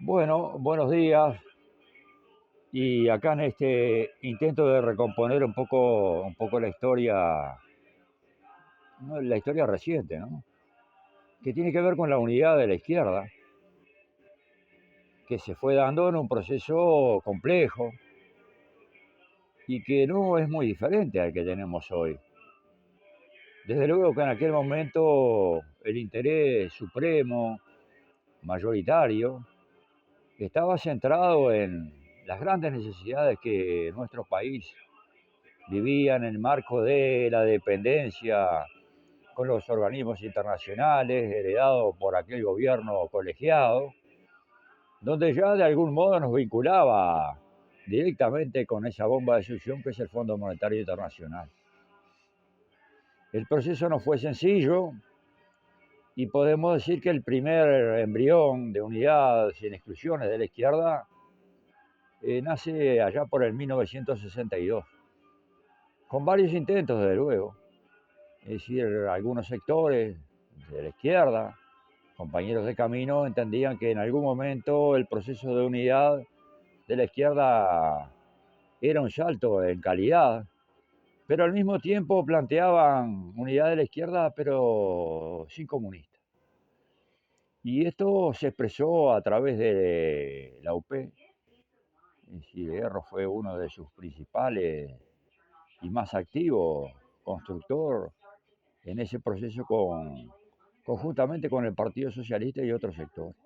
Bueno, buenos días. Y acá en este intento de recomponer un poco la historia, no, la historia reciente, ¿no? Que tiene que ver con la unidad de la izquierda, que se fue dando en un proceso complejo y que no es muy diferente al que tenemos hoy. Desde luego que en aquel momento el interés supremo, mayoritario, estaba centrado en las grandes necesidades que nuestro país vivía en el marco de la dependencia con los organismos internacionales, heredado por aquel gobierno colegiado, donde ya de algún modo nos vinculaba directamente con esa bomba de succión que es el Fondo Monetario Internacional. El proceso no fue sencillo y podemos decir que el primer embrión de unidad sin exclusiones de la izquierda nace allá por el 1962, con varios intentos, desde luego. Es decir, algunos sectores de la izquierda, compañeros de camino, entendían que en algún momento el proceso de unidad de la izquierda era un salto en calidad, pero al mismo tiempo planteaban unidad de la izquierda, pero sin comunistas. Y esto se expresó a través de la UP. Es decir, Erro fue uno de sus principales y más activos constructor en ese proceso conjuntamente con el Partido Socialista y otros sectores.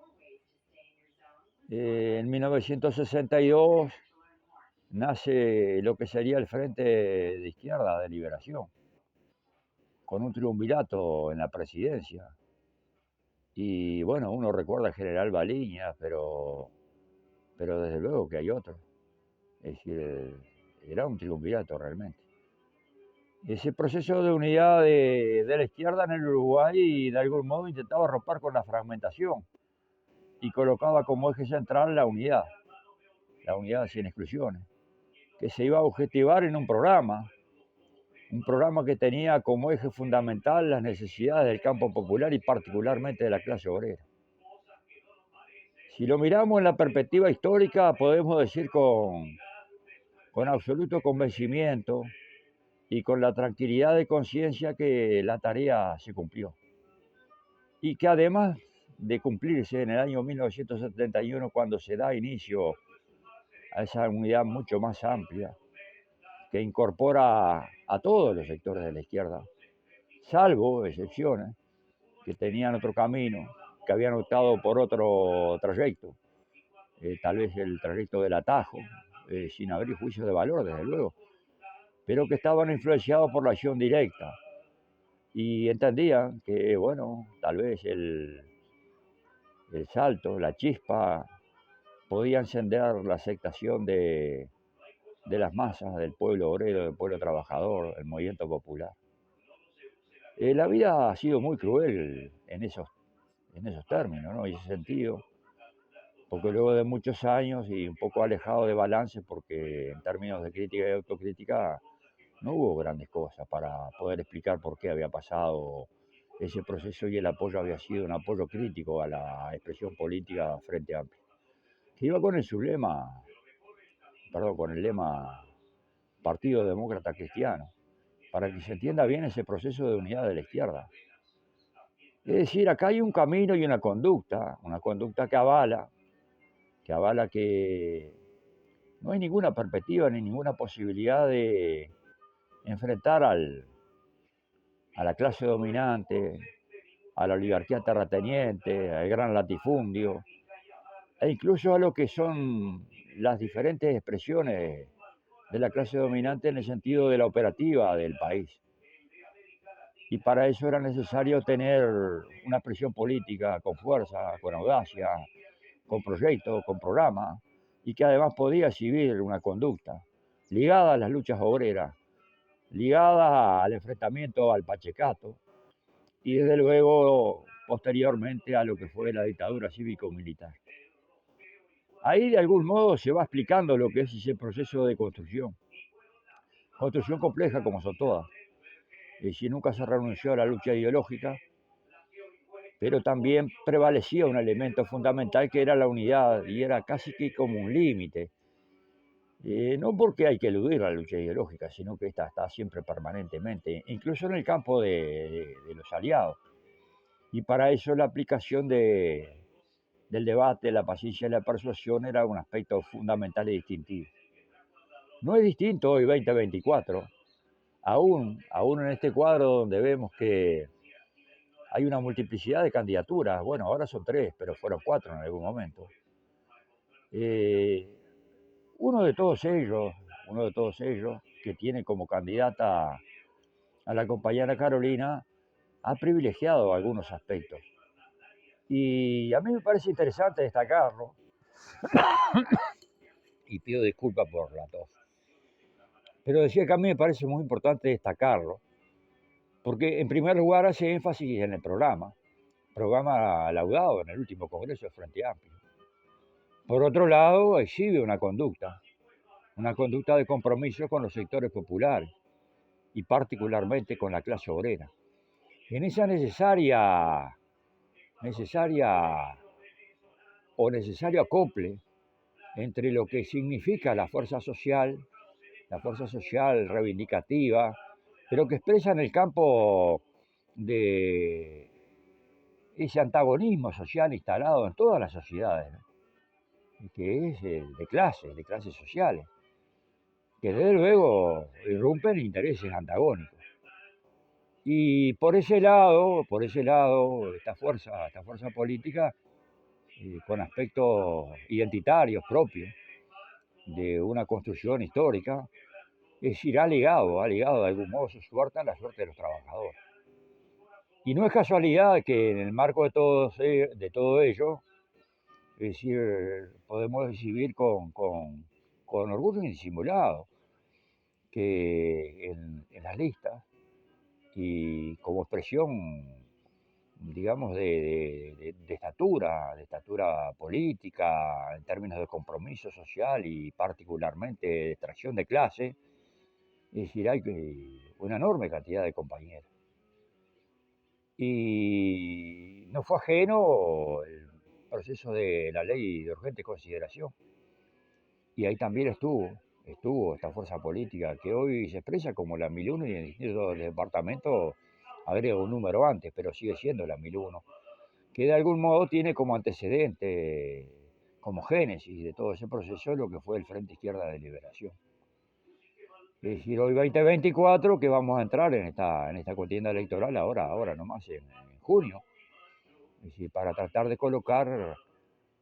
En 1962 nace lo que sería el Frente de Izquierda de Liberación, con un triunvirato en la presidencia. Y bueno, uno recuerda al general Baliña, pero desde luego que hay otros. Es decir, era un triunvirato realmente. Ese proceso de unidad de la izquierda en el Uruguay de algún modo intentaba romper con la fragmentación y colocaba como eje central la unidad sin exclusiones, que se iba a objetivar en un programa que tenía como eje fundamental las necesidades del campo popular y particularmente de la clase obrera. Si lo miramos en la perspectiva histórica, podemos decir con absoluto convencimiento y con la tranquilidad de conciencia que la tarea se cumplió. Y que además de cumplirse en el año 1971, cuando se da inicio a esa unidad mucho más amplia, que incorpora a todos los sectores de la izquierda, salvo excepciones que tenían otro camino, que habían optado por otro trayecto, tal vez el trayecto del atajo, sin abrir juicio de valor, desde luego, pero que estaban influenciados por la acción directa y entendían que, bueno, tal vez el salto, la chispa, podía encender la aceptación de las masas, del pueblo obrero, del pueblo trabajador, el movimiento popular. La vida ha sido muy cruel en esos términos, ¿no? En ese sentido, porque luego de muchos años y un poco alejado de balance, porque en términos de crítica y autocrítica no hubo grandes cosas para poder explicar por qué había pasado ese proceso y el apoyo había sido un apoyo crítico a la expresión política Frente Amplio, que iba con el sublema, perdón, con el lema Partido Demócrata Cristiano, para que se entienda bien ese proceso de unidad de la izquierda. Es decir, acá hay un camino y una conducta que avala que no hay ninguna perspectiva ni ninguna posibilidad de enfrentar a la clase dominante, a la oligarquía terrateniente, al gran latifundio, e incluso a lo que son las diferentes expresiones de la clase dominante en el sentido de la operativa del país. Y para eso era necesario tener una presión política con fuerza, con audacia, con proyecto, con programa, y que además podía exhibir una conducta ligada a las luchas obreras, ligada al enfrentamiento al pachecato y desde luego posteriormente a lo que fue la dictadura cívico-militar. Ahí de algún modo se va explicando lo que es ese proceso de construcción compleja como son todas. Si nunca se renunció a la lucha ideológica, pero también prevalecía un elemento fundamental que era la unidad y era casi que como un límite. No porque hay que eludir la lucha ideológica, sino que esta está siempre permanentemente, incluso en el campo de los aliados. Y para eso la aplicación del debate, la paciencia y la persuasión era un aspecto fundamental y distintivo. No es distinto hoy 2024, aún en este cuadro donde vemos que hay una multiplicidad de candidaturas. Bueno, ahora son 3, pero fueron 4 en algún momento. Eh, uno de todos ellos, que tiene como candidata a la compañera Carolina, ha privilegiado algunos aspectos. Y a mí me parece interesante destacarlo, y pido disculpas por la tos, pero decía que a mí me parece muy importante destacarlo, porque en primer lugar hace énfasis en el programa laudado en el último Congreso de Frente Amplio. Por otro lado, exhibe una conducta de compromiso con los sectores populares y particularmente con la clase obrera. En esa necesario acople entre lo que significa la fuerza social reivindicativa, pero que expresa en el campo de ese antagonismo social instalado en todas las sociedades, ¿no? Que es el de clases sociales, que desde luego irrumpen intereses antagónicos. Y por ese lado, esta fuerza política, con aspectos identitarios propios de una construcción histórica, es decir, ha ligado de algún modo su suerte a la suerte de los trabajadores. Y no es casualidad que en el marco de todo ello, es decir, podemos exhibir con orgullo indisimulado que en las listas y como expresión, digamos, de estatura política, en términos de compromiso social y particularmente de extracción de clase, es decir, hay una enorme cantidad de compañeros. Y no fue ajeno el proceso de la ley de urgente consideración. Y ahí también estuvo esta fuerza política que hoy se expresa como la 1001 y en distintos departamentos agrega un número antes, pero sigue siendo la 1001, que de algún modo tiene como antecedente, como génesis de todo ese proceso, lo que fue el Frente Izquierda de Liberación. Es decir, hoy 2024 que vamos a entrar en esta contienda electoral ahora nomás en junio, es decir, para tratar de colocar,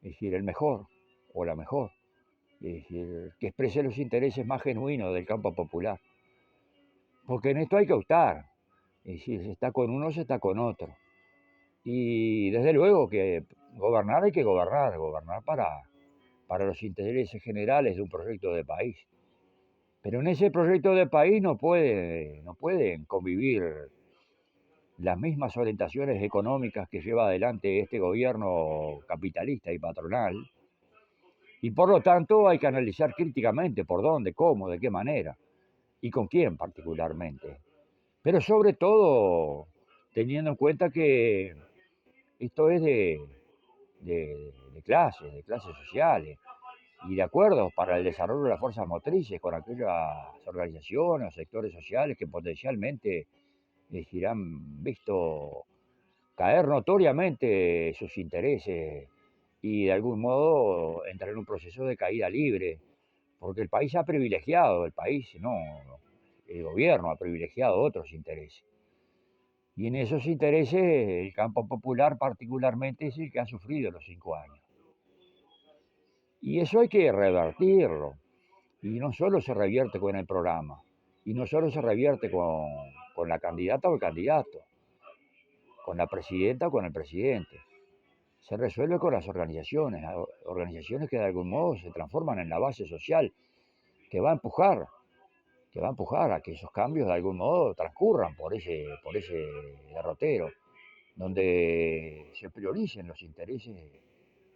es decir, el mejor o la mejor, es decir, que exprese los intereses más genuinos del campo popular. Porque en esto hay que optar, es decir, se está con uno, se está con otro. Y desde luego que gobernar hay que gobernar para los intereses generales de un proyecto de país. Pero en ese proyecto de país no pueden convivir las mismas orientaciones económicas que lleva adelante este gobierno capitalista y patronal, y por lo tanto hay que analizar críticamente por dónde, cómo, de qué manera, y con quién particularmente. Pero sobre todo teniendo en cuenta que esto es de clases sociales, y de acuerdos para el desarrollo de las fuerzas motrices con aquellas organizaciones o sectores sociales que potencialmente han visto caer notoriamente sus intereses y de algún modo entrar en un proceso de caída libre, porque el país ha privilegiado, el gobierno ha privilegiado otros intereses. Y en esos intereses el campo popular particularmente es el que ha sufrido los 5 años. Y eso hay que revertirlo. Y no solo se revierte con el programa, y no solo se revierte con la candidata o el candidato, con la presidenta o con el presidente. Se resuelve con las organizaciones que de algún modo se transforman en la base social que va a empujar, a que esos cambios de algún modo transcurran por ese derrotero, donde se prioricen los intereses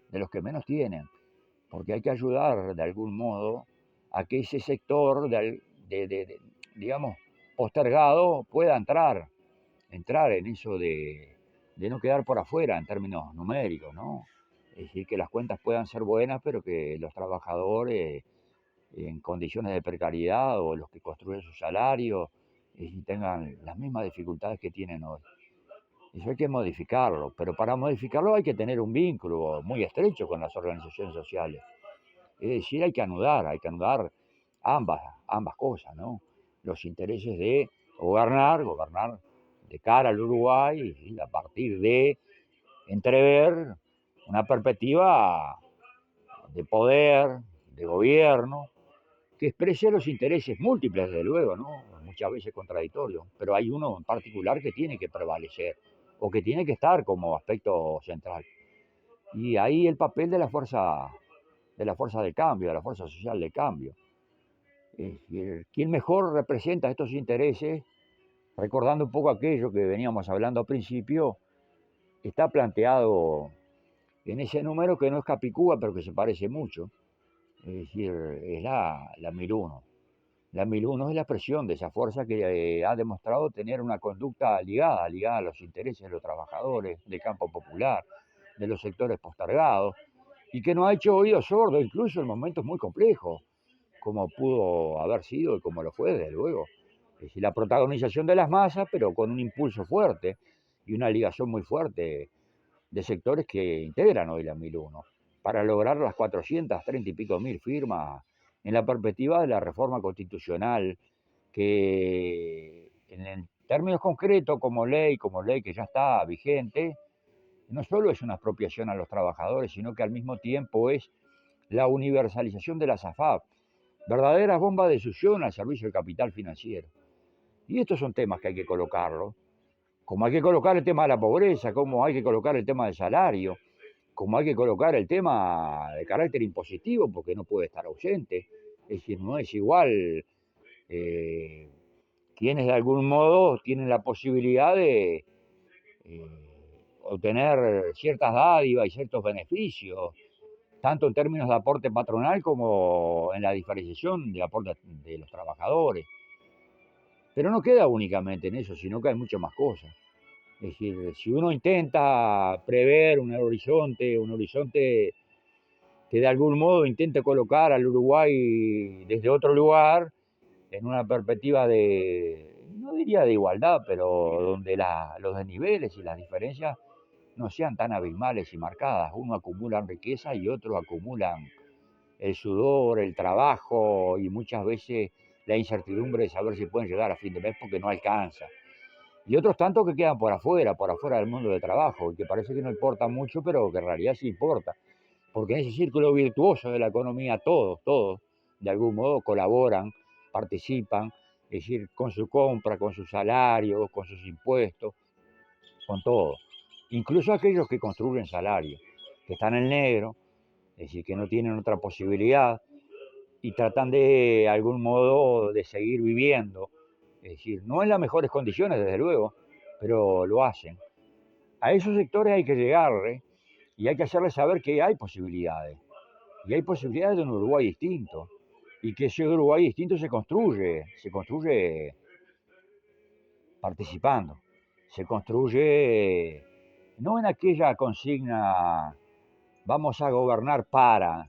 de los que menos tienen, porque hay que ayudar de algún modo a que ese sector, digamos, postergado pueda entrar en eso de no quedar por afuera en términos numéricos, ¿no? Es decir, que las cuentas puedan ser buenas, pero que los trabajadores en condiciones de precariedad o los que construyen su salario tengan las mismas dificultades que tienen hoy. Eso hay que modificarlo, pero para modificarlo hay que tener un vínculo muy estrecho con las organizaciones sociales. Es decir, hay que anudar ambas cosas, ¿no? Los intereses de gobernar de cara al Uruguay y a partir de entrever una perspectiva de poder, de gobierno, que exprese los intereses múltiples, desde luego, ¿no? Muchas veces contradictorios, pero hay uno en particular que tiene que prevalecer o que tiene que estar como aspecto central. Y ahí el papel de la fuerza del cambio, de la fuerza social del cambio. ¿Quién mejor representa estos intereses? Recordando un poco aquello que veníamos hablando al principio, está planteado en ese número que no es Capicúa, pero que se parece mucho. Es decir, es la 1001. La 1001 es la expresión de esa fuerza que ha demostrado tener una conducta ligada a los intereses de los trabajadores, del campo popular, de los sectores postergados, y que no ha hecho oídos sordos, incluso en momentos muy complejos, como pudo haber sido y como lo fue, desde luego. Es decir, la protagonización de las masas, pero con un impulso fuerte y una ligación muy fuerte de sectores que integran hoy la 1001, para lograr las 430 y pico mil firmas en la perspectiva de la reforma constitucional, que en términos concretos, como ley que ya está vigente, no solo es una expropiación a los trabajadores, sino que al mismo tiempo es la universalización de las AFAP, verdaderas bombas de succión al servicio del capital financiero. Y estos son temas que hay que colocarlos, como hay que colocar el tema de la pobreza, como hay que colocar el tema del salario, como hay que colocar el tema de carácter impositivo, porque no puede estar ausente. Es decir, no es igual eh, quienes de algún modo tienen la posibilidad de eh, obtener ciertas dádivas y ciertos beneficios, tanto en términos de aporte patronal como en la diferenciación del aporte de los trabajadores. Pero no queda únicamente en eso, sino que hay muchas más cosas. Es decir, si uno intenta prever un horizonte que de algún modo intente colocar al Uruguay desde otro lugar, en una perspectiva de, no diría de igualdad, pero donde los desniveles y las diferencias no sean tan abismales y marcadas. Uno acumula riqueza y otros acumulan el sudor, el trabajo y muchas veces la incertidumbre de saber si pueden llegar a fin de mes porque no alcanza. Y otros tantos que quedan por afuera del mundo del trabajo, y que parece que no importa mucho, pero que en realidad sí importa. Porque en ese círculo virtuoso de la economía todos, de algún modo colaboran, participan, es decir, con su compra, con su salario, con sus impuestos, con todo. Incluso aquellos que construyen salarios, que están en negro, es decir, que no tienen otra posibilidad y tratan de algún modo de seguir viviendo, es decir, no en las mejores condiciones, desde luego, pero lo hacen. A esos sectores hay que llegarle y hay que hacerles saber que hay posibilidades. Y hay posibilidades de un Uruguay distinto. Y que ese Uruguay distinto se construye participando, se construye no en aquella consigna vamos a gobernar para,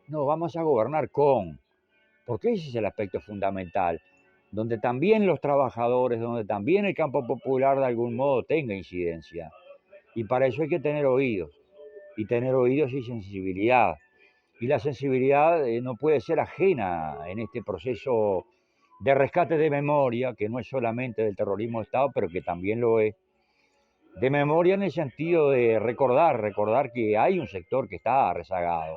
no, vamos a gobernar con, porque ese es el aspecto fundamental, donde también los trabajadores, donde también el campo popular de algún modo tenga incidencia. Y para eso hay que tener oídos, y tener oídos y sensibilidad. Y la sensibilidad no puede ser ajena en este proceso de rescate de memoria, que no es solamente del terrorismo de Estado, pero que también lo es. De memoria en el sentido de recordar que hay un sector que está rezagado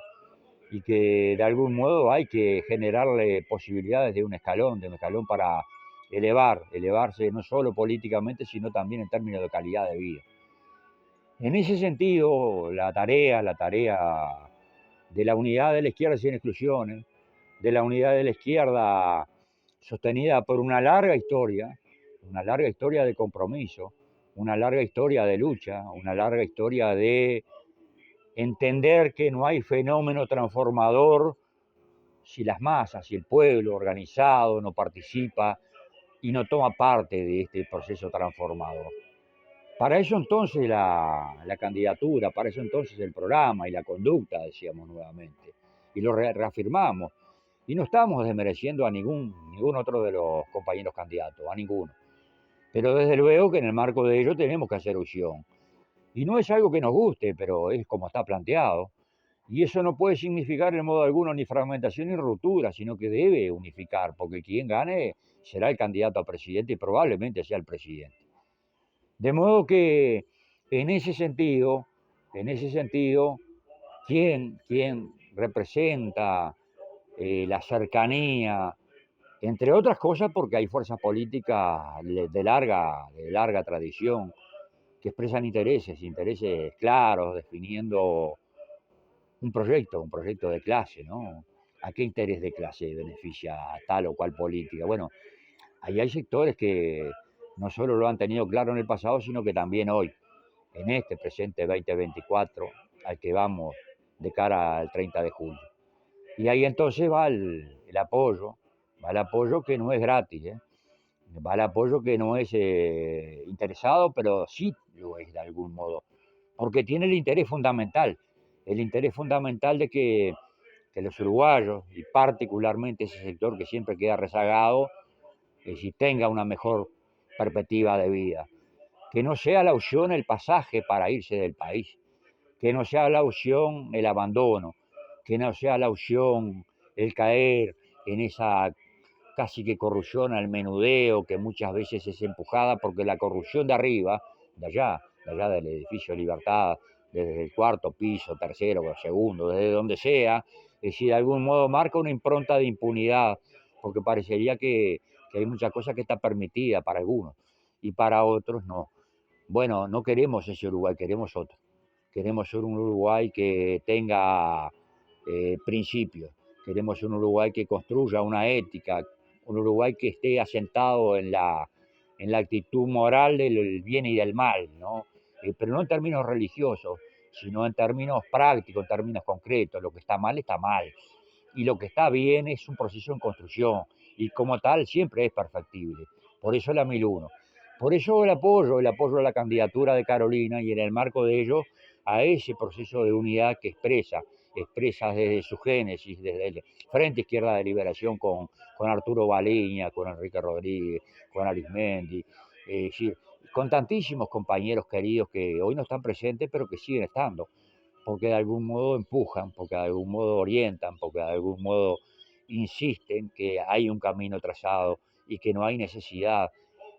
y que de algún modo hay que generarle posibilidades de un escalón para elevarse no solo políticamente, sino también en términos de calidad de vida. En ese sentido, la tarea de la unidad de la izquierda sin exclusiones, de la unidad de la izquierda sostenida por una larga historia de compromiso, una larga historia de lucha, una larga historia de entender que no hay fenómeno transformador si las masas, si el pueblo organizado no participa y no toma parte de este proceso transformador. Para eso entonces la candidatura, para eso entonces el programa y la conducta, decíamos nuevamente, y lo reafirmamos. Y no estamos desmereciendo a ningún otro de los compañeros candidatos, a ninguno. Pero desde luego que en el marco de ello tenemos que hacer opción. Y no es algo que nos guste, pero es como está planteado. Y eso no puede significar en modo alguno ni fragmentación ni ruptura, sino que debe unificar, porque quien gane será el candidato a presidente y probablemente sea el presidente. De modo que en ese sentido, quien representa la cercanía, entre otras cosas porque hay fuerzas políticas de larga tradición que expresan intereses claros, definiendo un proyecto de clase, ¿no? ¿A qué interés de clase beneficia a tal o cual política? Bueno, ahí hay sectores que no solo lo han tenido claro en el pasado, sino que también hoy, en este presente 2024, al que vamos de cara al 30 de julio. Y ahí entonces va el apoyo que no es gratis, ¿eh? Va el apoyo que no es interesado, pero sí lo es de algún modo, porque tiene el interés fundamental de que los uruguayos, y particularmente ese sector que siempre queda rezagado, si tenga una mejor perspectiva de vida. Que no sea la opción el pasaje para irse del país, que no sea la opción el abandono, que no sea la opción el caer en esa casi que corrupción al menudeo que muchas veces es empujada porque la corrupción de arriba, de allá del edificio Libertad, desde el cuarto piso, tercero o segundo, desde donde sea, es decir, de algún modo marca una impronta de impunidad, porque parecería que hay muchas cosas que está permitida para algunos y para otros no. Bueno, no queremos ese Uruguay, queremos otro. Queremos ser un Uruguay que tenga principios, queremos un Uruguay que construya una ética, un Uruguay que esté asentado en la actitud moral del bien y del mal, ¿no? Pero no en términos religiosos, sino en términos prácticos, en términos concretos. Lo que está mal. Y lo que está bien es un proceso en construcción. Y como tal siempre es perfectible. Por eso la 1001. Por eso el apoyo a la candidatura de Carolina y en el marco de ello a ese proceso de unidad que expresa desde su génesis, desde el Frente Izquierda de Liberación con Arturo Baliña, con Enrique Rodríguez, con Arismendi, decir, con tantísimos compañeros queridos que hoy no están presentes, pero que siguen estando, porque de algún modo empujan, porque de algún modo orientan, porque de algún modo insisten que hay un camino trazado y que no hay necesidad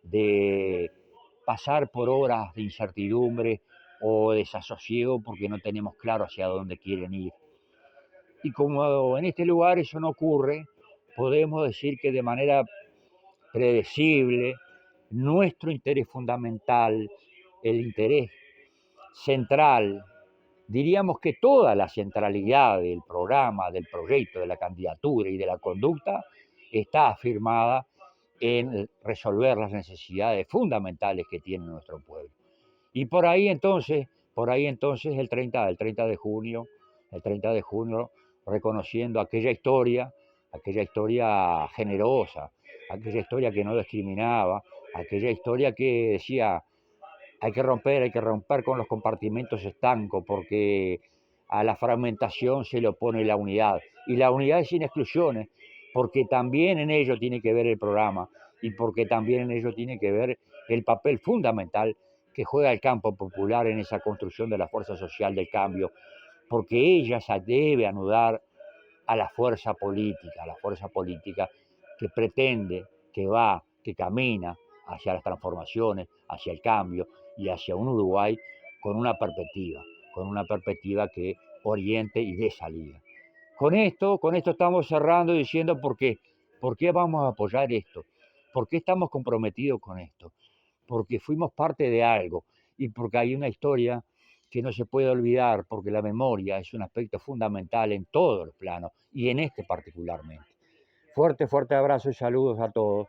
de pasar por horas de incertidumbre o desasosiego porque no tenemos claro hacia dónde quieren ir. Y como en este lugar eso no ocurre, podemos decir que de manera predecible, nuestro interés fundamental, el interés central, diríamos que toda la centralidad del programa, del proyecto, de la candidatura y de la conducta está afirmada en resolver las necesidades fundamentales que tiene nuestro pueblo. Y por ahí entonces el 30 de junio, reconociendo aquella historia generosa, aquella historia que no discriminaba, aquella historia que decía hay que romper con los compartimentos estancos porque a la fragmentación se le opone la unidad. Y la unidad es sin exclusiones, porque también en ello tiene que ver el programa y porque también en ello tiene que ver el papel fundamental que juega el campo popular en esa construcción de la fuerza social del cambio, porque ella se debe anudar a la fuerza política que pretende, que va, que camina hacia las transformaciones, hacia el cambio y hacia un Uruguay con una perspectiva que oriente y dé salida. Con esto estamos cerrando diciendo por qué vamos a apoyar esto, por qué estamos comprometidos con esto, porque fuimos parte de algo y porque hay una historia que no se puede olvidar, porque la memoria es un aspecto fundamental en todos los planos y en este particularmente. Fuerte, fuerte abrazo y saludos a todos.